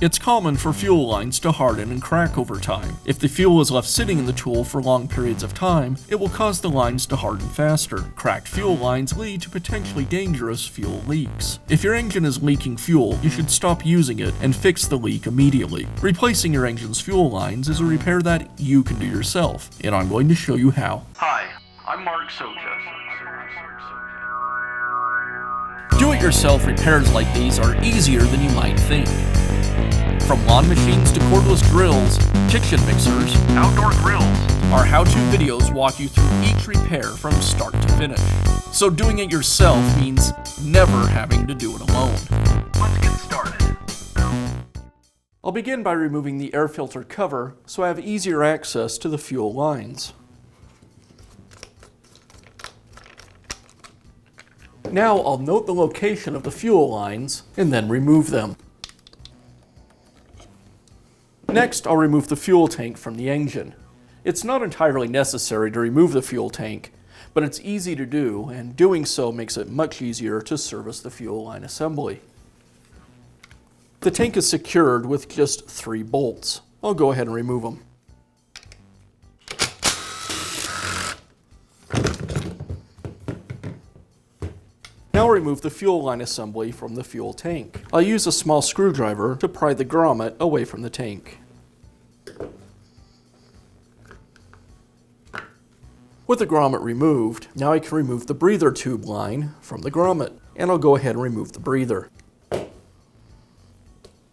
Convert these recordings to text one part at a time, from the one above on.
It's common for fuel lines to harden and crack over time. If the fuel is left sitting in the tool for long periods of time, it will cause the lines to harden faster. Cracked fuel lines lead to potentially dangerous fuel leaks. If your engine is leaking fuel, you should stop using it and fix the leak immediately. Replacing your engine's fuel lines is a repair that you can do yourself, and I'm going to show you how. Hi, I'm Mark Soja. Do-it-yourself repairs like these are easier than you might think. From lawn machines to cordless drills, kitchen mixers, Outdoor grills. our how-to videos walk you through each repair from start to finish. So doing it yourself means never having to do it alone. Let's get started. I'll begin by removing the air filter cover so I have easier access to the fuel lines. Now I'll note the location of the fuel lines and then remove them. Next, I'll remove the fuel tank from the engine. It's not entirely necessary to remove the fuel tank, but it's easy to do, and doing so makes it much easier to service the fuel line assembly. The tank is secured with just 3 bolts. I'll go ahead and remove them. Now I'll remove the fuel line assembly from the fuel tank. I'll use a small screwdriver to pry the grommet away from the tank. With the grommet removed, now I can remove the breather tube line from the grommet, and I'll go ahead and remove the breather.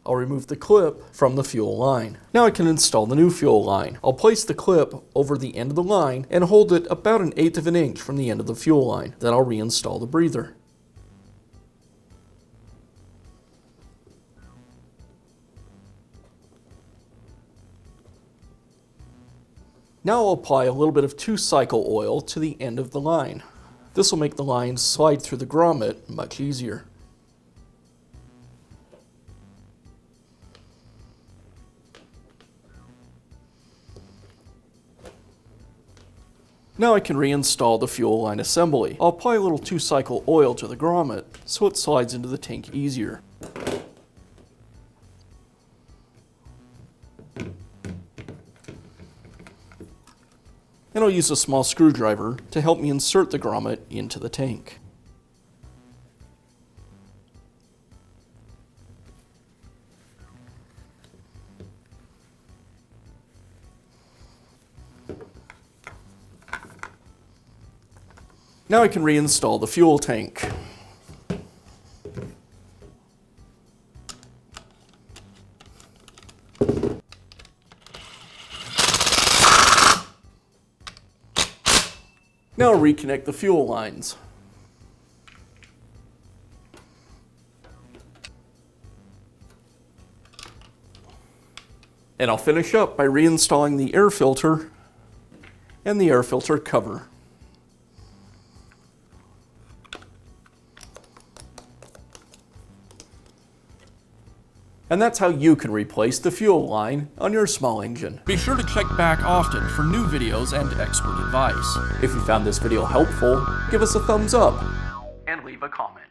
I'll remove the clip from the fuel line. Now I can install the new fuel line. I'll place the clip over the end of the line and hold it about 1/8 of an inch from the end of the fuel line. Then I'll reinstall the breather. Now I'll apply a little bit of 2-cycle oil to the end of the line. This will make the line slide through the grommet much easier. Now I can reinstall the fuel line assembly. I'll apply a little 2-cycle oil to the grommet so it slides into the tank easier. And I'll use a small screwdriver to help me insert the grommet into the tank. Now I can reinstall the fuel tank. Now I'll reconnect the fuel lines. And I'll finish up by reinstalling the air filter and the air filter cover. And that's how you can replace the fuel line on your small engine. Be sure to check back often for new videos and expert advice. If you found this video helpful, give us a thumbs up And leave a comment.